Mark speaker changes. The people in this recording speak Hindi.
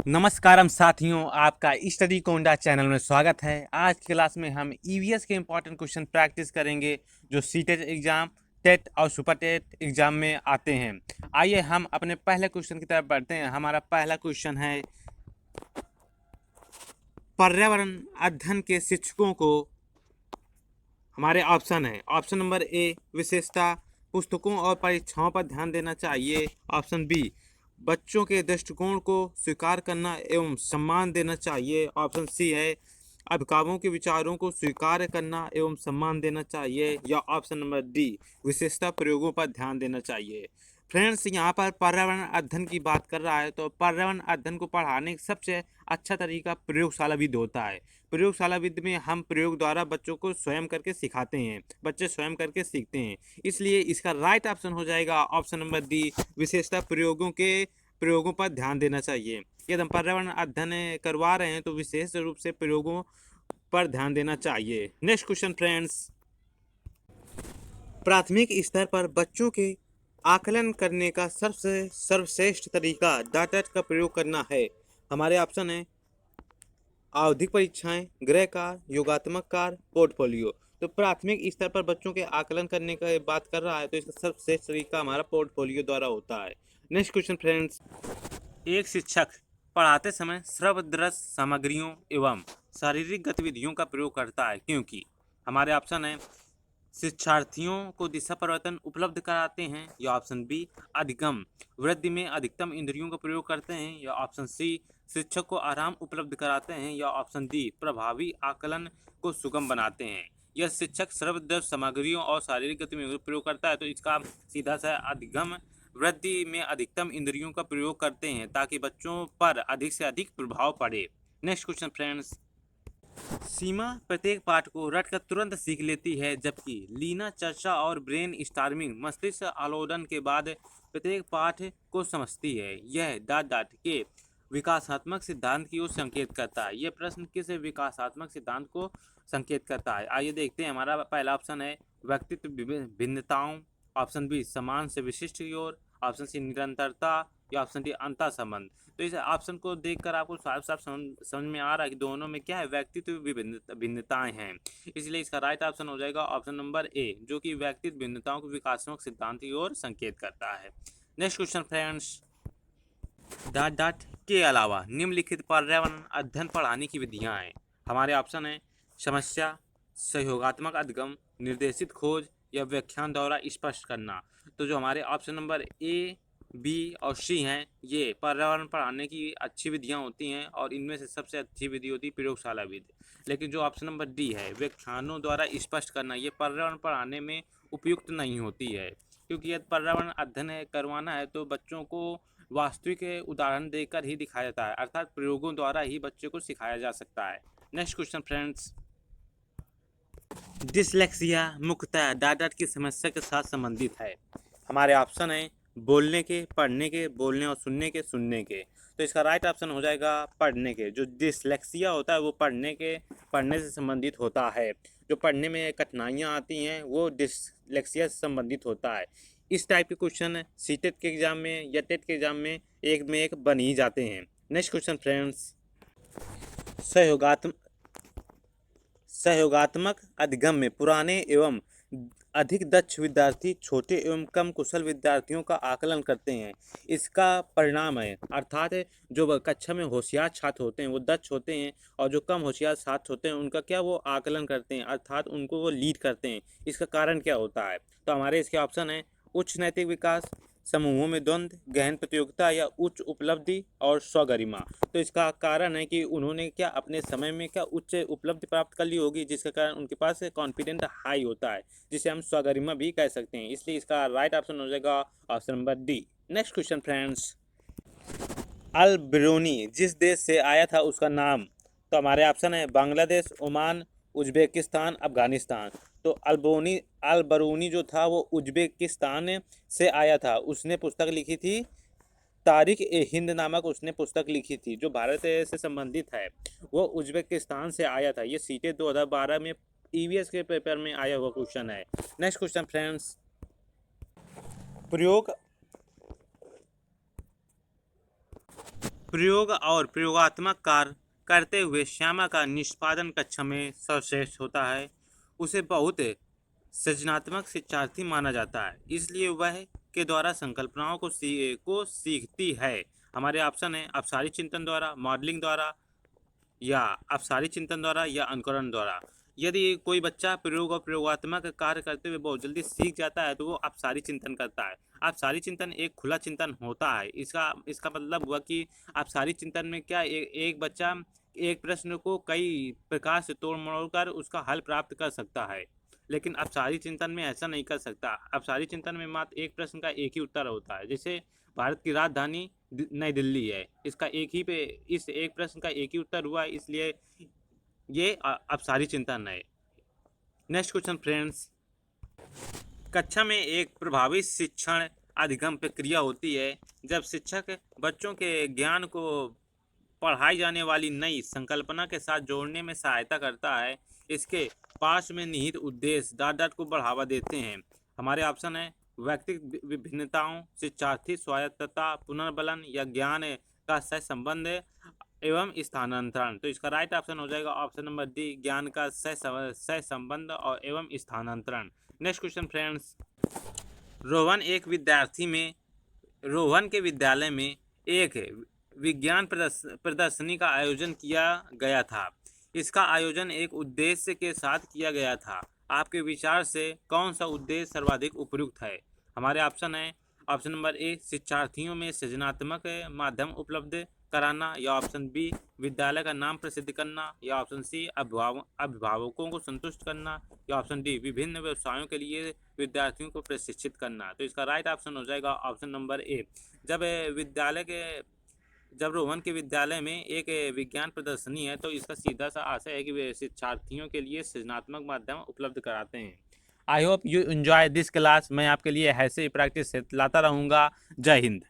Speaker 1: नमस्कारम साथियों, आपका स्टडी कोंडा चैनल में स्वागत है। आज की क्लास में हम ईवीएस के इंपॉर्टेंट क्वेश्चन प्रैक्टिस करेंगे जो सीटेट एग्जाम, टेट और सुपर टेट एग्जाम में आते हैं। आइए हम अपने पहले क्वेश्चन की तरफ बढ़ते हैं। हमारा पहला क्वेश्चन है, पर्यावरण अध्ययन के शिक्षकों को, हमारे ऑप्शन है, ऑप्शन नंबर ए विशेषता पुस्तकों और परीक्षाओं पर ध्यान देना चाहिए। ऑप्शन बी बच्चों के दृष्टिकोण को स्वीकार करना एवं सम्मान देना चाहिए। ऑप्शन सी है अभिभावकों के विचारों को स्वीकार करना एवं सम्मान देना चाहिए। या ऑप्शन नंबर डी विशेषता प्रयोगों पर ध्यान देना चाहिए। फ्रेंड्स, यहाँ पर पर्यावरण अध्ययन की बात कर रहा है तो पर्यावरण अध्ययन को पढ़ाने का सबसे अच्छा तरीका प्रयोगशाला विधि होता है। प्रयोगशाला विधि में हम प्रयोग द्वारा बच्चों को स्वयं करके सिखाते हैं, बच्चे स्वयं करके सीखते हैं। इसलिए इसका राइट ऑप्शन हो जाएगा ऑप्शन नंबर डी विशेषता प्रयोगों पर ध्यान देना चाहिए। यदि हम पर्यावरण अध्ययन करवा रहे हैं तो विशेष रूप से प्रयोगों पर ध्यान देना चाहिए। नेक्स्ट क्वेश्चन फ्रेंड्स, प्राथमिक स्तर पर बच्चों के आकलन करने का सबसे सर्वश्रेष्ठ तरीका डाटा का प्रयोग करना है। हमारे ऑप्शन है आवधिक परीक्षाएं, गृह कार्य, योगात्मक कार्य, पोर्टफोलियो। तो प्राथमिक स्तर पर बच्चों के आकलन करने का बात कर रहा है तो इसका सबसे तरीका हमारा पोर्टफोलियो द्वारा होता है। नेक्स्ट क्वेश्चन फ्रेंड्स, एक शिक्षक पढ़ाते समय श्रवदृश्य सामग्रियों एवं शारीरिक गतिविधियों का प्रयोग करता है क्योंकि, हमारे ऑप्शन है शिक्षार्थियों को दिशा परिवर्तन उपलब्ध कराते हैं। या ऑप्शन बी अधिगम वृद्धि में अधिकतम इंद्रियों का प्रयोग करते हैं। या ऑप्शन सी शिक्षक को आराम उपलब्ध कराते हैं। या ऑप्शन डी प्रभावी आकलन को सुगम बनाते हैं। यह शिक्षक सर्वदृश्य सामग्रियों और शारीरिक गतिविधियों का प्रयोग करता है तो इसका सीधा सा अधिगम वृद्धि में अधिकतम इंद्रियों का प्रयोग करते हैं ताकि बच्चों पर अधिक से अधिक प्रभाव पड़े। नेक्स्ट क्वेश्चन फ्रेंड्स, सीमा प्रत्येक पाठ को रटकर तुरंत सीख लेती है जबकि लीना चर्चा और ब्रेन स्टार्मिंग मस्तिष्क आलोडन के बाद प्रत्येक पाठ को समझती है। यह डाट डाट के विकासात्मक सिद्धांत की ओर संकेत करता है। यह प्रश्न किस विकासात्मक सिद्धांत को संकेत करता है? आइए देखते हैं। हमारा पहला ऑप्शन है व्यक्तित्व भिन्नताओं, ऑप्शन बी समान से विशिष्ट की ओर, ऑप्शन सी निरंतरता, या ऑप्शन डी अंतर संबंध। तो इस ऑप्शन को देखकर आपको साफ साफ समझ में आ रहा है कि दोनों में क्या है, व्यक्तित्व भिन्नताएं हैं। इसलिए इसका राइट ऑप्शन हो जाएगा ऑप्शन नंबर ए, जो कि व्यक्तित्व भिन्नताओं के विकासात्मक सिद्धांत की ओर संकेत करता है। Next question friends, dot dot के अलावा निम्नलिखित पर्यावरण अध्ययन पढ़ाने की विधियां हैं। हमारे ऑप्शन है समस्या, सहयोगात्मक अधिगम, निर्देशित खोज, या व्याख्यान द्वारा स्पष्ट करना। तो जो हमारे ऑप्शन नंबर ए, बी और सी हैं, ये पर्यावरण पढ़ाने की अच्छी विधियां होती हैं और इनमें से सबसे अच्छी विधि होती है प्रयोगशाला विधि। लेकिन जो ऑप्शन नंबर डी है व्याख्यानों द्वारा स्पष्ट करना, ये पर्यावरण पढ़ाने में उपयुक्त नहीं होती है क्योंकि यदि पर्यावरण अध्ययन करवाना है तो बच्चों को वास्तविक उदाहरण देकर ही दिखाया जाता है, अर्थात प्रयोगों द्वारा ही बच्चे को सिखाया जा सकता है। नेक्स्ट क्वेश्चन फ्रेंड्स, डिसलेक्सिया मुख्यतः डाट डाट की समस्या के साथ संबंधित है। हमारे ऑप्शन है बोलने के, पढ़ने के, बोलने और सुनने के। तो इसका राइट ऑप्शन हो जाएगा पढ़ने के। जो डिसलेक्सिया होता है वो पढ़ने से संबंधित होता है। जो पढ़ने में कठिनाइयाँ आती हैं वो डिसलेक्सिया से संबंधित होता है। इस टाइप के क्वेश्चन सीटेट के एग्जाम में या टेट के एग्जाम में एक बन ही जाते हैं। नेक्स्ट क्वेश्चन फ्रेंड्स, सहयोगात्मक सहयोगात्मक अधिगम में पुराने एवं अधिक दक्ष विद्यार्थी छोटे एवं कम कुशल विद्यार्थियों का आकलन करते हैं। इसका परिणाम है, अर्थात जो कक्षा में होशियार छात्र होते हैं वो दक्ष होते हैं और जो कम होशियार छात्र होते हैं उनका क्या वो आकलन करते हैं, अर्थात उनको वो लीड करते हैं। इसका कारण क्या होता है? तो हमारे इसके ऑप्शन है उच्च नैतिक विकास, समूहों में द्वंद्व, गहन प्रतियोगिता, या उच्च उपलब्धि और स्वगरिमा। तो इसका कारण है कि उन्होंने क्या अपने समय में क्या उच्च उपलब्धि प्राप्त कर ली होगी जिसके कारण उनके पास कॉन्फिडेंस हाई होता है, जिसे हम स्वगरिमा भी कह सकते हैं। इसलिए इसका राइट ऑप्शन हो जाएगा option number D. Next question friends, Al Biruni जिस देश से आया था उसका नाम। तो हमारे ऑप्शन है बांग्लादेश, ओमान, उज्बेकिस्तान, अफगानिस्तान। तो अल बरूनी जो था वो उज्बेकिस्तान से आया था। उसने पुस्तक लिखी थी तारिक ए हिंद नामक, उसने पुस्तक लिखी थी। जो भारत से संबंधित है वो उज्बेकिस्तान से आया था। ये सीटेट 2012 में ईवीएस के पेपर में आया हुआ क्वेश्चन है। नेक्स्ट क्वेश्चन फ्रेंड्स, प्रयोग प्रयोग और प्रयोगात्मक कार्य करते हुए श्यामा का निष्पादन कक्षा में सर्वश्रेष्ठ होता है। उसे बहुत सृजनात्मक शिक्षार्थी माना जाता है, इसलिए वह के द्वारा संकल्पनाओं को सीखती है। हमारे ऑप्शन है अपसारी चिंतन द्वारा, मॉडलिंग द्वारा या अपसारी चिंतन द्वारा या अनुकरण द्वारा। यदि कोई बच्चा प्रयोग और प्रयोगात्मक कार्य करते हुए बहुत जल्दी सीख जाता है तो वो अपसारी चिंतन करता है। अपसारी चिंतन एक खुला चिंतन होता है। इसका मतलब हुआ कि अपसारी चिंतन में क्या एक बच्चा एक प्रश्न को कई प्रकार से तोड़ मरोड़ कर उसका हल प्राप्त कर सकता है, लेकिन अपसारी चिंतन में ऐसा नहीं कर सकता। अपसारी चिंतन में मात्र एक प्रश्न का एक ही उत्तर होता है। जैसे भारत की राजधानी नई दिल्ली है, इसका इस एक प्रश्न का एक ही उत्तर हुआ है, इसलिए ये अपसारी चिंतन है। नेक्स्ट क्वेश्चन फ्रेंड्स, कक्षा में एक प्रभावी शिक्षण अधिगम प्रक्रिया होती है जब शिक्षक बच्चों के ज्ञान को पढ़ाई जाने वाली नई संकल्पना के साथ जोड़ने में सहायता करता है। इसके पास में निहित उद्देश्य डाट को बढ़ावा देते हैं। हमारे ऑप्शन है व्यक्तिगत विभिन्नताओं, शिक्षार्थी स्वायत्तता, पुनर्बलन या ज्ञान का सहसंबंध एवं स्थानांतरण। तो इसका राइट ऑप्शन हो जाएगा ऑप्शन नंबर डी, ज्ञान का सहसंबंध और एवं स्थानांतरण। नेक्स्ट क्वेश्चन फ्रेंड्स, रोहन के विद्यालय में एक विज्ञान प्रदर्शनी का आयोजन किया गया था। इसका आयोजन एक उद्देश्य के साथ किया गया था। आपके विचार से कौन सा उद्देश्य सर्वाधिक उपयुक्त है? हमारे ऑप्शन है ऑप्शन नंबर ए, शिक्षार्थियों में सृजनात्मक माध्यम उपलब्ध कराना, या ऑप्शन बी, विद्यालय का नाम प्रसिद्ध करना, या ऑप्शन सी, अभिभावकों को संतुष्ट करना, या ऑप्शन डी, विभिन्न व्यवसायों के लिए विद्यार्थियों को प्रशिक्षित करना। तो इसका राइट ऑप्शन हो जाएगा ऑप्शन नंबर ए। जब रोहन के विद्यालय में एक विज्ञान प्रदर्शनी है तो इसका सीधा सा आशय है कि वे शिक्षार्थियों के लिए सृजनात्मक माध्यम उपलब्ध कराते हैं। I hope you enjoy this class. मैं आपके लिए ऐसे ही प्रैक्टिस लाता रहूँगा। जय हिंद।